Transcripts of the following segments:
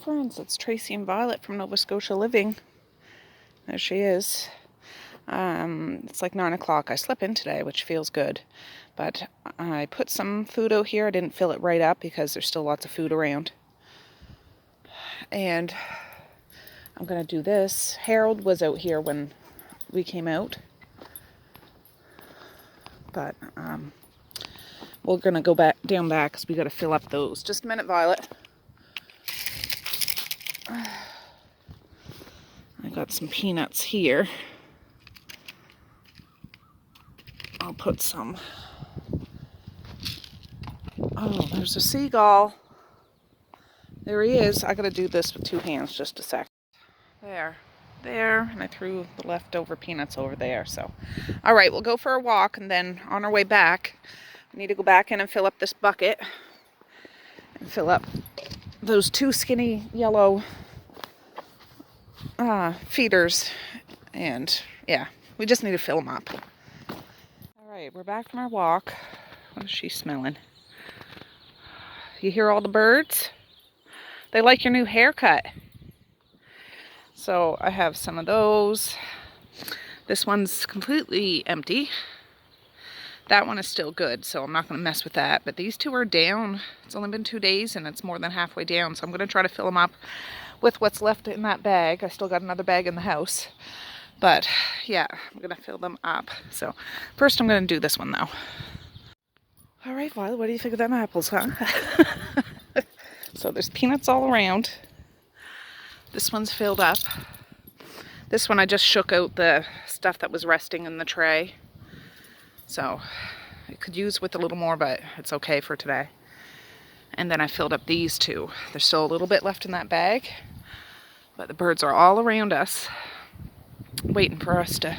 friends, it's Tracey and Violet from Nova Scotia Living. There she is. It's like 9 o'clock. I slept in today, which feels good. But I put some food out here. I didn't fill it right up because there's still lots of food around. And I'm going to do this. Harold was out here when we came out. But we're going to go down back because we got to fill up those. Just a minute, Violet. I got some peanuts here. I'll put some. Oh, there's a seagull. There he is. I gotta do this with two hands, just a sec. There, and I threw the leftover peanuts over there. So, all right, we'll go for a walk, and then on our way back, we need to go back in and fill up this bucket and fill up those two skinny yellow feeders. And yeah, we just need to fill them up. All right, we're back from our walk. What is she smelling? You hear all the birds? They like your new haircut. So I have some of those. This one's completely empty. That one is still good, so I'm not going to mess with that. But these two are down. It's only been 2 days and it's more than halfway down. So I'm going to try to fill them up with what's left in that bag. I still got another bag in the house. But yeah, I'm going to fill them up. So first I'm going to do this one though. All right, Violet, what do you think of them apples, huh? So there's peanuts all around. This one's filled up. This one I just shook out the stuff that was resting in the tray. So I could use with a little more, but it's okay for today. And then I filled up these two. There's still a little bit left in that bag, but the birds are all around us, waiting for us to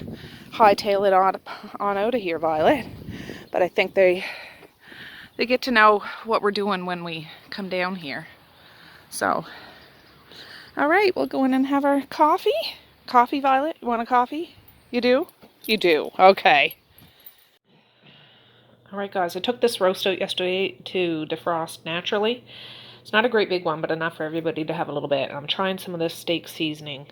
hightail it on out of here, Violet. But I think they get to know what we're doing when we come down here. So, all right, we'll go in and have our coffee. Coffee, Violet? You want a coffee? You do? You do. Okay. All right, guys, I took this roast out yesterday to defrost naturally. It's not a great big one, but enough for everybody to have a little bit. I'm trying some of this steak seasoning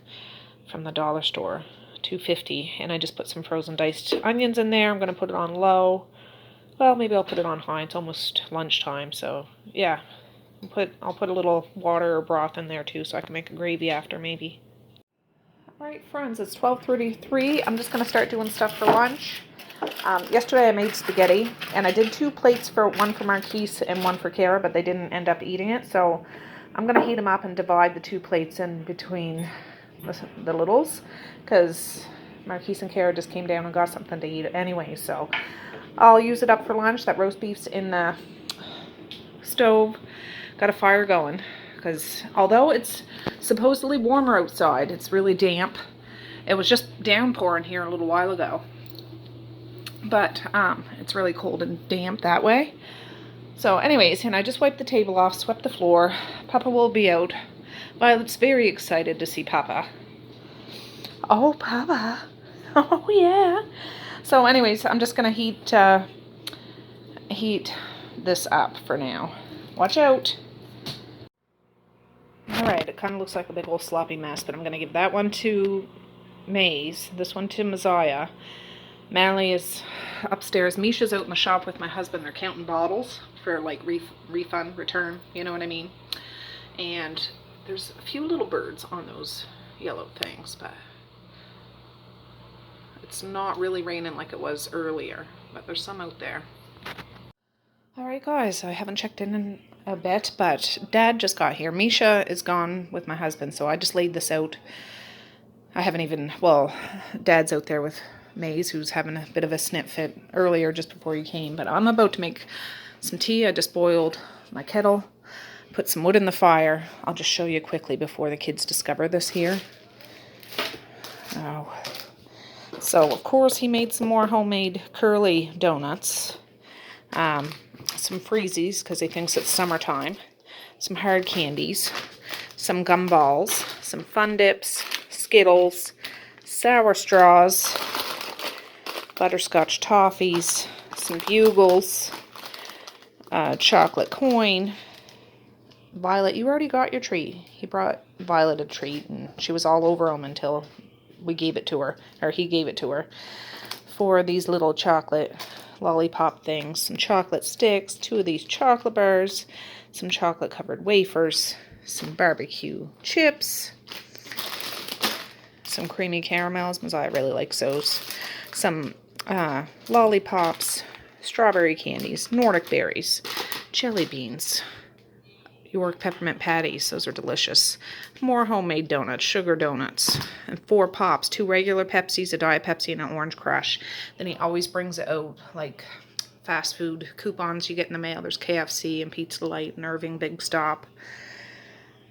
from the dollar store, $2.50, and I just put some frozen diced onions in there. I'm going to put it on low. Well, maybe I'll put it on high. It's almost lunchtime, so yeah. I'll put a little water or broth in there too, so I can make a gravy after maybe. All right, friends, it's 12:33. I'm just going to start doing stuff for lunch. Yesterday I made spaghetti, and I did 2 plates, one for Marquise and one for Kara, but they didn't end up eating it, so I'm going to heat them up and divide the 2 plates in between the littles, because Marquise and Kara just came down and got something to eat anyway, so I'll use it up for lunch. That roast beef's in the stove. Got a fire going, because although it's supposedly warmer outside, it's really damp. It was just downpouring here a little while ago. But it's really cold and damp that way. So anyways, and I just wiped the table off, swept the floor. Papa will be out. Violet's very excited to see Papa. Oh, Papa. Oh, yeah. So anyways, I'm just going to heat this up for now. Watch out. Alright, it kind of looks like a big old sloppy mess, but I'm going to give that one to Maze, this one to Messiah. Mally is upstairs. Misha's out in the shop with my husband. They're counting bottles for like refund, return, you know what I mean? And there's a few little birds on those yellow things, but it's not really raining like it was earlier, but there's some out there. Alright guys, I haven't checked in a bit, but Dad just got here. Misha is gone with my husband, so I just laid this out. I haven't even, well, Dad's out there with Maze, who's having a bit of a snip fit earlier just before he came, but I'm about to make some tea. I just boiled my kettle, put some wood in the fire. I'll just show you quickly before the kids discover this here. Oh. So, of course, he made some more homemade curly donuts. Some freezies, because he thinks it's summertime. Some hard candies. Some gumballs. Some Fun Dips. Skittles. Sour straws. Butterscotch toffees. Some bugles. Chocolate coin. Violet, you already got your treat. He brought Violet a treat, and she was all over him until we gave it to her, or he gave it to her, for these little chocolate lollipop things. Some chocolate sticks, 2 of these chocolate bars, some chocolate covered wafers, some barbecue chips, some creamy caramels, Messiah really likes those, some lollipops, strawberry candies, Nordic berries, jelly beans, York peppermint patties, those are delicious, more homemade donuts, sugar donuts, and 4 pops, 2 regular Pepsis, a Diet Pepsi, and an Orange Crush. Then he always brings out like fast food coupons you get in the mail. There's KFC and Pizza Delight and Irving Big Stop.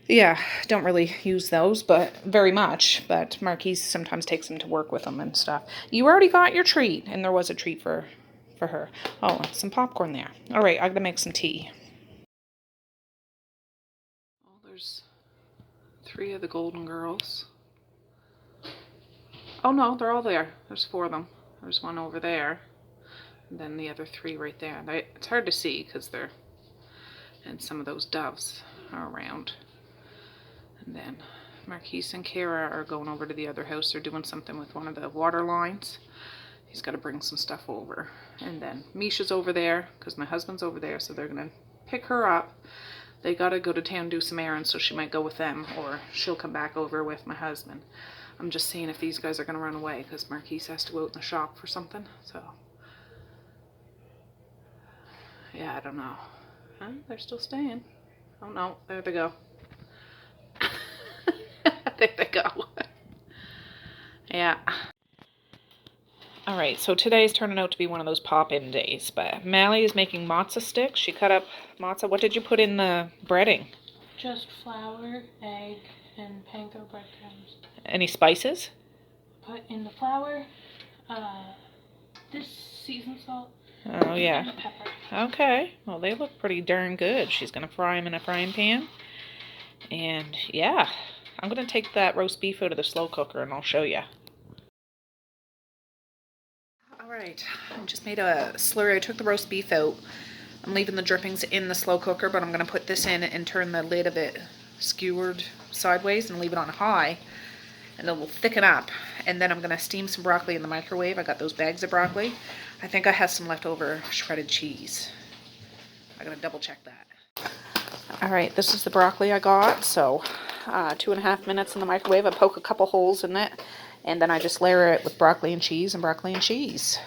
Yeah, don't really use those, but very much. But Marquise sometimes takes them to work with them and stuff. You already got your treat, and there was a treat for her. Oh, some popcorn there. All right, I'm gonna make some tea. Oh, there's 3 of the Golden Girls. Oh no, they're all there. There's 4 of them. There's 1 over there, and then the other 3 right there. It's hard to see because they're, and some of those doves are around. And then Marquise and Kara are going over to the other house. They're doing something with one of the water lines. He's got to bring some stuff over. And then Misha's over there because my husband's over there, so they're going to pick her up. They got to go to town, do some errands, so she might go with them, or she'll come back over with my husband. I'm just seeing if these guys are going to run away because Marquise has to go out in the shop for something. So, yeah, I don't know. Huh? They're still staying. Oh no, there they go. There they go. Yeah. Alright, so today's turning out to be one of those pop-in days, but Mally is making matzo sticks. She cut up matzo. What did you put in the breading? Just flour, egg, and panko breadcrumbs. Any spices? Put in the flour, this seasoned salt, Oh, yeah. and pepper. Okay, well, they look pretty darn good. She's going to fry them in a frying pan. And, yeah, I'm going to take that roast beef out of the slow cooker, and I'll show you. Alright, I just made a slurry. I took the roast beef out. I'm leaving the drippings in the slow cooker, but I'm going to put this in and turn the lid a bit skewered sideways and leave it on high, and it will thicken up. And then I'm going to steam some broccoli in the microwave. I got those bags of broccoli. I think I have some leftover shredded cheese. I'm going to double check that. Alright, this is the broccoli I got. So 2.5 minutes in the microwave. I poke a couple holes in it, and then I just layer it with broccoli and cheese and broccoli and cheese.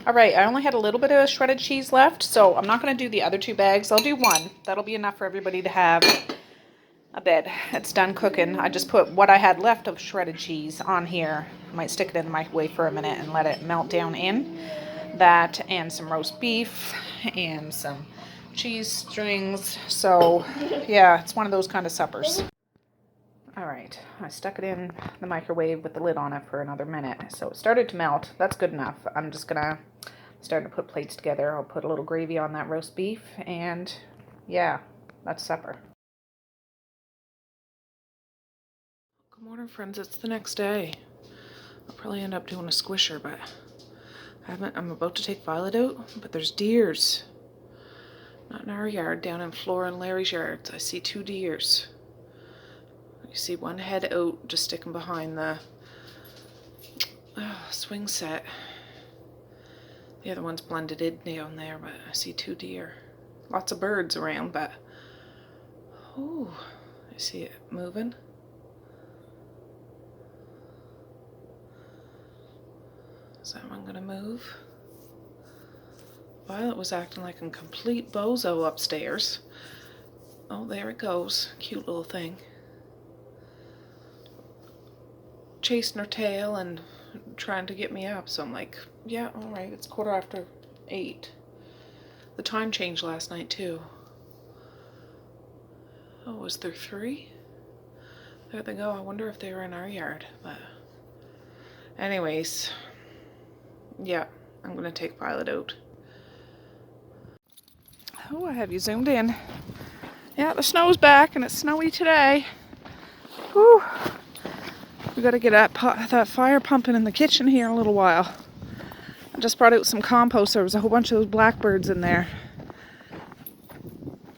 Alright, I only had a little bit of shredded cheese left, so I'm not going to do the other 2 bags. I'll do 1. That'll be enough for everybody to have a bit. It's done cooking. I just put what I had left of shredded cheese on here. I might stick it in the microwave for a minute and let it melt down in. That and some roast beef and some cheese strings. So, yeah, it's one of those kind of suppers. Alright, I stuck it in the microwave with the lid on it for another minute. So it started to melt. That's good enough. I'm just going to start to put plates together. I'll put a little gravy on that roast beef, and yeah, that's supper. Good morning, friends. It's the next day. I'll probably end up doing a squisher, but I'm about to take Violet out, but there's deers. Not in our yard, down in Flora and Larry's yards. I see 2 deers. You see one head out, just sticking behind the swing set. The other one's blended in down there, but I see 2 deer. Lots of birds around, but oh, I see it moving. Is that one gonna move? Violet was acting like a complete bozo upstairs. Oh, there it goes. Cute little thing. Chasing her tail and trying to get me up, so I'm like, yeah, alright, it's 8:15. The time changed last night too. Oh, was there 3? There they go. I wonder if they were in our yard, but anyways, yeah, I'm gonna take Violet out. Oh, I have you zoomed in. Yeah, the snow's back, and it's snowy today. Whew. We gotta get that fire pumping in the kitchen here in a little while. I just brought out some compost. There was a whole bunch of those blackbirds in there.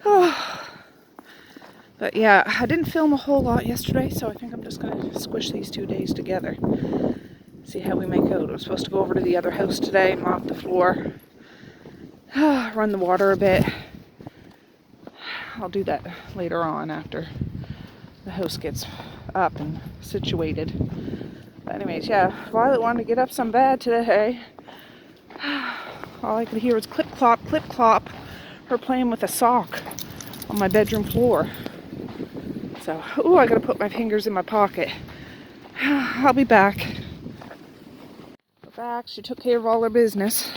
Oh. But yeah, I didn't film a whole lot yesterday, so I think I'm just going to squish these 2 days together. See how we make out. I'm supposed to go over to the other house today, mop the floor, run the water a bit. I'll do that later on after the house gets up and situated. But anyways, yeah, Violet wanted to get up some bad today. All I could hear was clip clop, her playing with a sock on my bedroom floor. So, ooh, I gotta put my fingers in my pocket. I'll be back. We're back. She took care of all her business.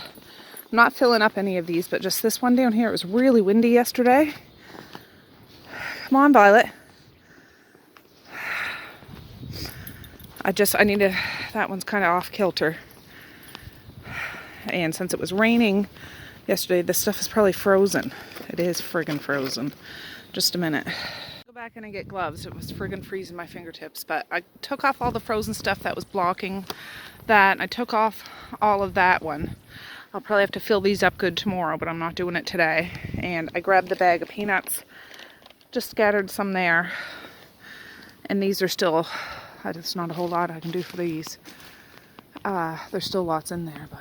I'm not filling up any of these, but just this one down here. It was really windy yesterday. Come on, Violet. I need to, that one's kind of off kilter. And since it was raining yesterday, this stuff is probably frozen. It is friggin' frozen. Just a minute. Go back in and get gloves. It was friggin' freezing my fingertips, but I took off all the frozen stuff that was blocking that. I took off all of that one. I'll probably have to fill these up good tomorrow, but I'm not doing it today. And I grabbed the bag of peanuts, just scattered some there. And these are still, there's not a whole lot I can do for these. There's still lots in there, but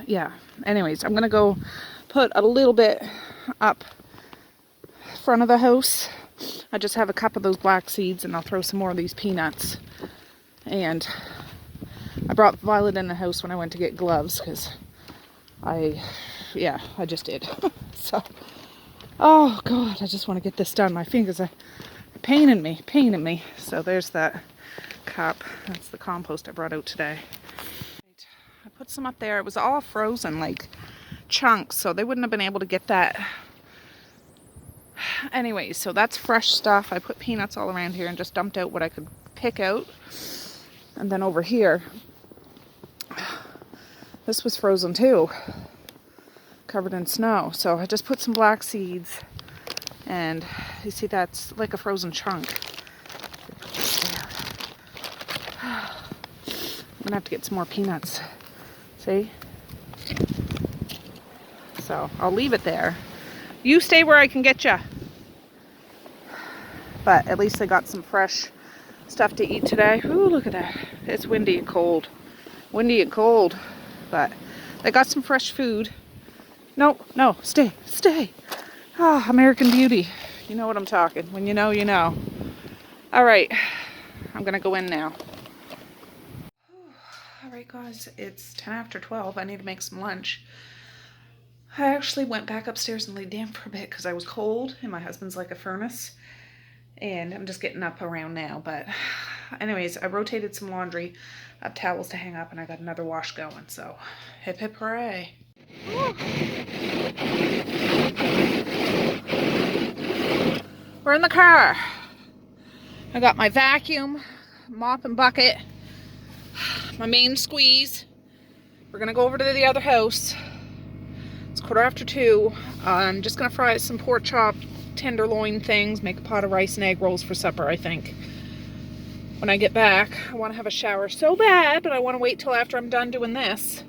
yeah. Anyways, I'm gonna go put a little bit up front of the house. I just have a cup of those black seeds, and I'll throw some more of these peanuts. And I brought Violet in the house when I went to get gloves, because I just did. So, oh God, I just want to get this done. My fingers are paining me. So there's that cup. That's the compost I brought out today. I put some up there. It was all frozen, like chunks, so they wouldn't have been able to get that. Anyways, so that's fresh stuff. I put peanuts all around here and just dumped out what I could pick out. And then over here, this was frozen too, covered in snow. So I just put some black seeds, and you see that's like a frozen chunk. I'm gonna have to get some more peanuts. See? So I'll leave it there. You stay where I can get you. But at least I got some fresh stuff to eat today. Ooh, look at that. It's windy and cold. Windy and cold. But I got some fresh food. No, stay. Ah, American Beauty. You know what I'm talking. When you know, you know. All right. I'm going to go in now. All right, guys. It's 10 after 12. I need to make some lunch. I actually went back upstairs and laid down for a bit because I was cold, and my husband's like a furnace. And I'm just getting up around now, but anyways, I rotated some laundry. I have towels to hang up, and I got another wash going, so hip hip hooray. We're in the car. I got my vacuum, mop and bucket, my main squeeze. We're gonna go over to the other house. It's 2:45. I'm just gonna fry some pork chop tenderloin things, make a pot of rice and egg rolls for supper, I think. When I get back, I want to have a shower so bad, but I want to wait till after I'm done doing this.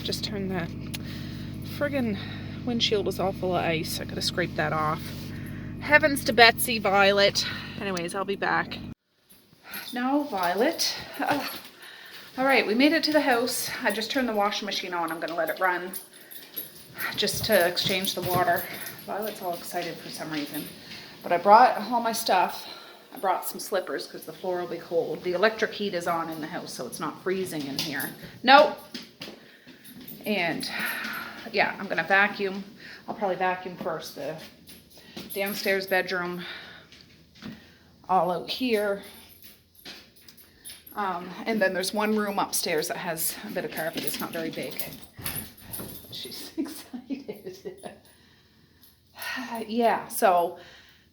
Just turn the friggin' windshield is all full of ice. I gotta scrape that off. Heavens to Betsy, Violet. Anyways, I'll be back. No, Violet. All right, we made it to the house. I just turned the washing machine on. I'm gonna let it run just to exchange the water. Violet's all excited for some reason. But I brought all my stuff. I brought some slippers because the floor will be cold. The electric heat is on in the house, so it's not freezing in here. Nope. And yeah, I'm gonna vacuum. I'll probably vacuum first the downstairs bedroom, all out here. And then there's one room upstairs that has a bit of carpet. It's not very big. She's excited. Yeah, so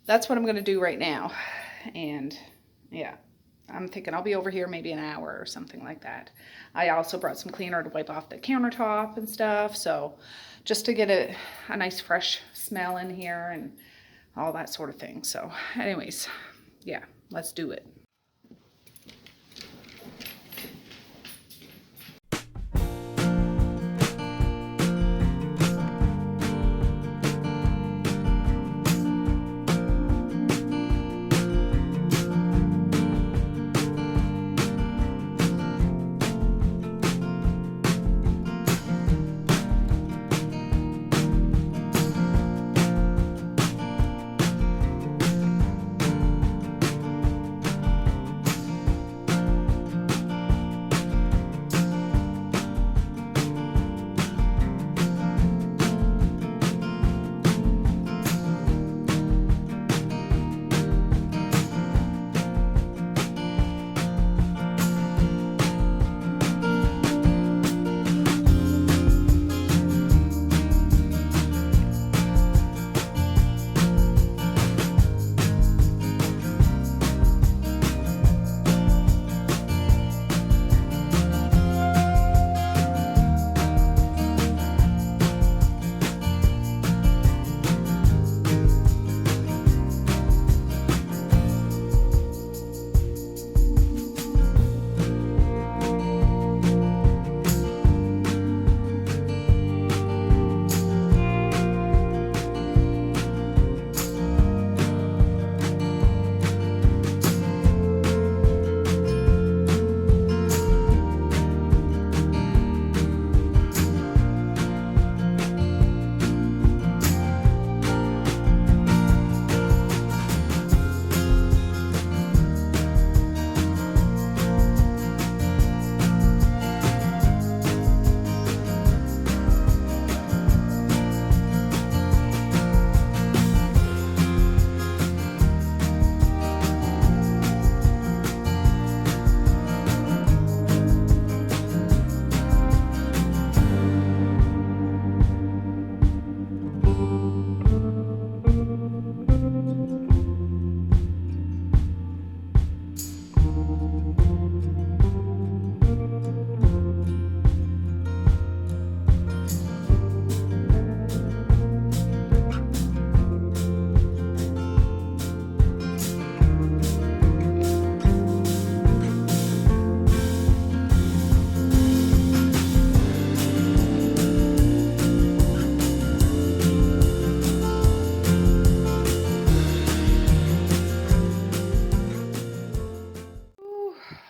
that's what I'm going to do right now. And yeah, I'm thinking I'll be over here maybe an hour or something like that. I also brought some cleaner to wipe off the countertop and stuff. So just to get a nice fresh smell in here and all that sort of thing. So anyways, yeah, let's do it.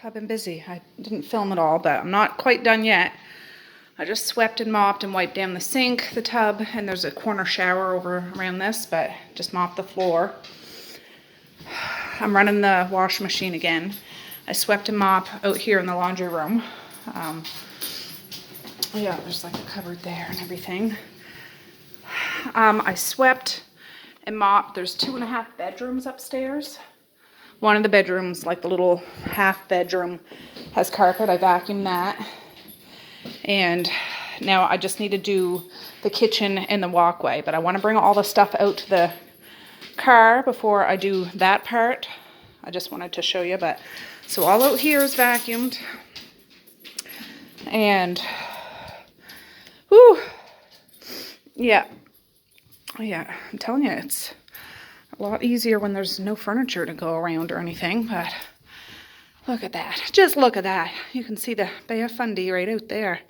I've been busy. I didn't film it all, but I'm not quite done yet. I just swept and mopped and wiped down the sink, the tub, and there's a corner shower over around this, but just mopped the floor. I'm running the washing machine again. I swept and mopped out here in the laundry room. Yeah, there's like a cupboard there and everything. I swept and mopped. There's 2.5 bedrooms upstairs. One of the bedrooms, like the little half bedroom, has carpet. I vacuumed that. And now I just need to do the kitchen and the walkway. But I want to bring all the stuff out to the car before I do that part. I just wanted to show you. But so all out here is vacuumed. And whew, yeah, I'm telling you, it's a lot easier when there's no furniture to go around or anything, but look at that. Just look at that. You can see the Bay of Fundy right out there.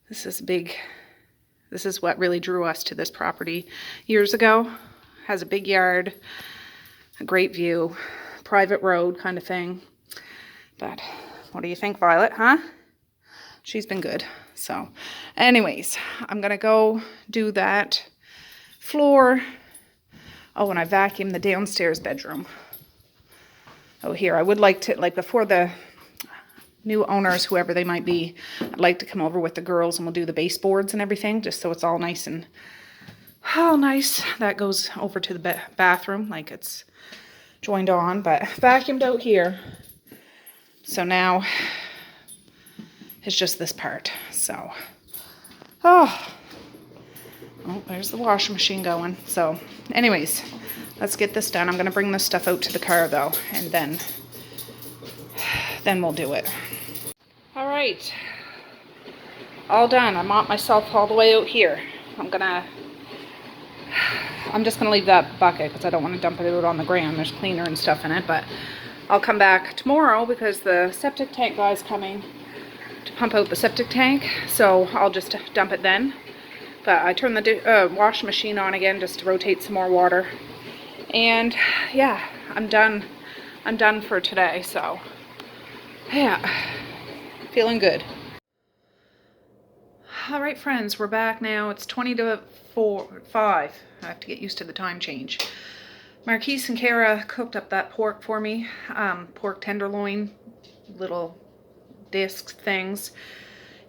This is big. This is what really drew us to this property years ago. Has a big yard, a great view, private road kind of thing. But what do you think, Violet, huh? She's been good. So anyways, I'm gonna go do that floor. Oh, and I vacuumed the downstairs bedroom. Oh, here, I would like to, like before the new owners, whoever they might be, I'd like to come over with the girls and we'll do the baseboards and everything, just so it's all nice and all nice. That goes over to the bathroom, like it's joined on, but vacuumed out here. So now it's just this part. So, oh, there's the washing machine going. So anyways, let's get this done. I'm going to bring this stuff out to the car though, and then we'll do it. All right, all done. I mopped myself all the way out here. I'm just gonna leave that bucket because I don't want to dump it out on the ground. There's cleaner and stuff in it, but I'll come back tomorrow because the septic tank guy's coming to pump out the septic tank, so I'll just dump it then. But I turned the washing machine on again just to rotate some more water. And yeah, I'm done for today, so yeah, feeling good. All right, friends, we're back now. It's 20 to 5. I have to get used to the time change. Marquise and Kara cooked up that pork for me, pork tenderloin, little disc things,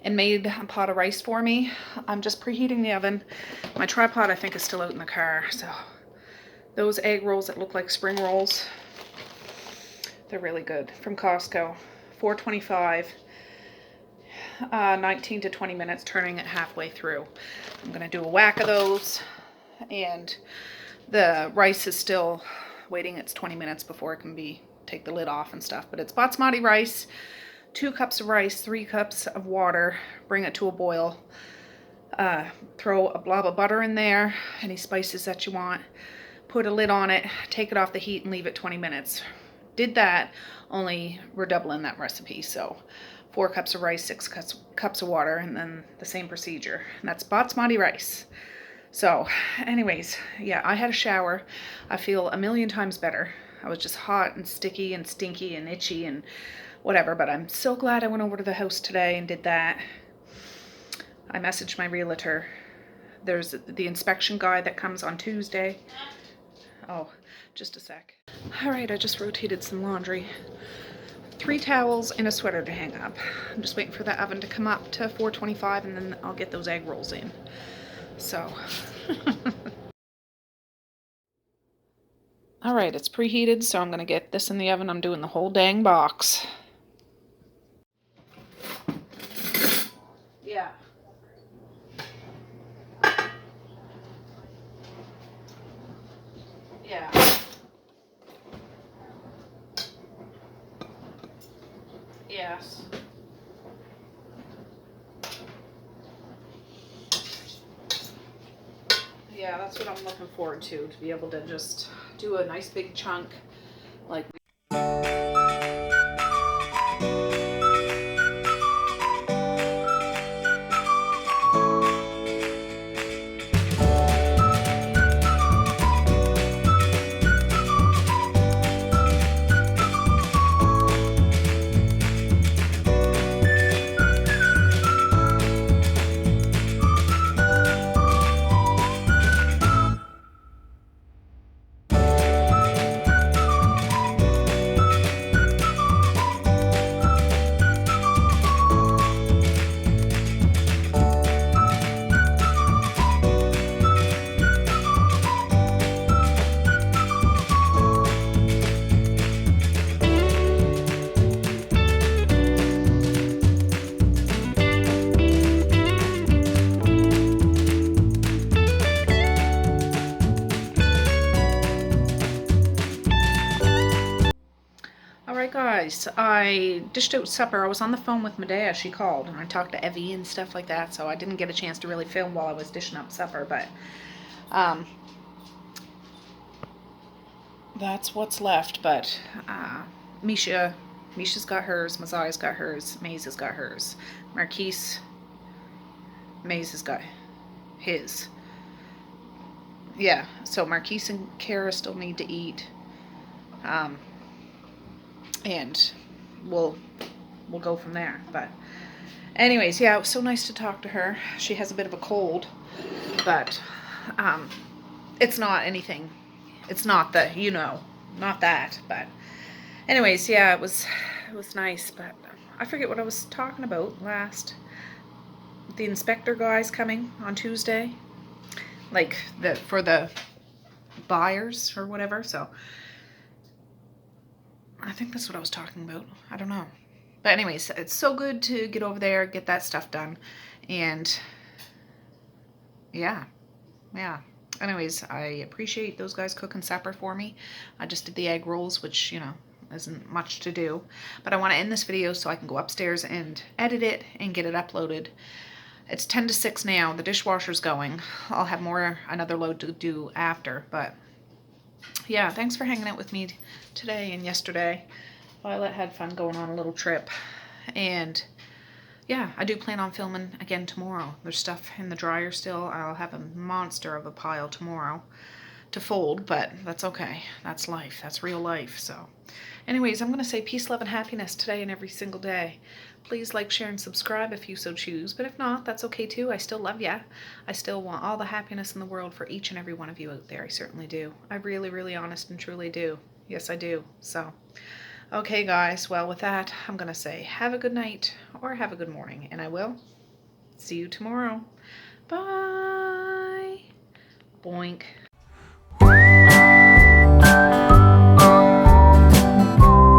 and made a pot of rice for me. I'm just preheating the oven. My tripod, I think, is still out in the car. So those egg rolls that look like spring rolls, they're really good, from Costco. $4.25, 19 to 20 minutes, turning it halfway through. I'm gonna do a whack of those, and the rice is still waiting. It's 20 minutes before it can take the lid off and stuff, but it's basmati rice. 2 cups of rice, 3 cups of water, bring it to a boil. Throw a blob of butter in there, any spices that you want. Put a lid on it, take it off the heat and leave it 20 minutes. Did that, only we're doubling that recipe. So 4 cups of rice, 6 cups of water, and then the same procedure. And that's basmati rice. So anyways, yeah, I had a shower. I feel a million times better. I was just hot and sticky and stinky and itchy and whatever, but I'm so glad I went over to the house today and did that. I messaged my realtor. There's the inspection guy that comes on Tuesday. Oh, just a sec. All right, I just rotated some laundry. 3 towels and a sweater to hang up. I'm just waiting for the oven to come up to 425, and then I'll get those egg rolls in. So, all right, it's preheated, so I'm gonna get this in the oven. I'm doing the whole dang box. Yeah. Yeah. Yes. Yeah, that's what I'm looking forward to be able to just do a nice big chunk like guys, I dished out supper. I was on the phone with Medea. She called, and I talked to Evie and stuff like that, so I didn't get a chance to really film while I was dishing up supper, but that's what's left. But Misha's got hers, Maziah's got hers, Maze has got hers, Marquise, Maze has got his. Yeah, so Marquise and Kara still need to eat. And we'll go from there. But anyways, yeah, it was so nice to talk to her. She has a bit of a cold, but it's not anything. It's not the, not that. But anyways, yeah, it was nice. But I forget what I was talking about last. The inspector guy's coming on Tuesday, like for the buyers or whatever. So I think that's what I was talking about. I don't know. But anyways, it's so good to get over there, get that stuff done. And yeah. Anyways, I appreciate those guys cooking supper for me. I just did the egg rolls, which, isn't much to do. But I want to end this video so I can go upstairs and edit it and get it uploaded. It's 10 to 6 now. The dishwasher's going. I'll have another load to do after, but yeah, thanks for hanging out with me today and yesterday. Violet had fun going on a little trip. And yeah, I do plan on filming again tomorrow. There's stuff in the dryer still. I'll have a monster of a pile tomorrow to fold, but that's okay. That's life. That's real life. So anyways, I'm going to say peace, love, and happiness today and every single day. Please like, share, and subscribe if you so choose. But if not, that's okay too. I still love ya. I still want all the happiness in the world for each and every one of you out there. I certainly do. I really, really honest and truly do. Yes, I do. So, okay, guys. Well, with that, I'm going to say have a good night or have a good morning. And I will see you tomorrow. Bye. Boink.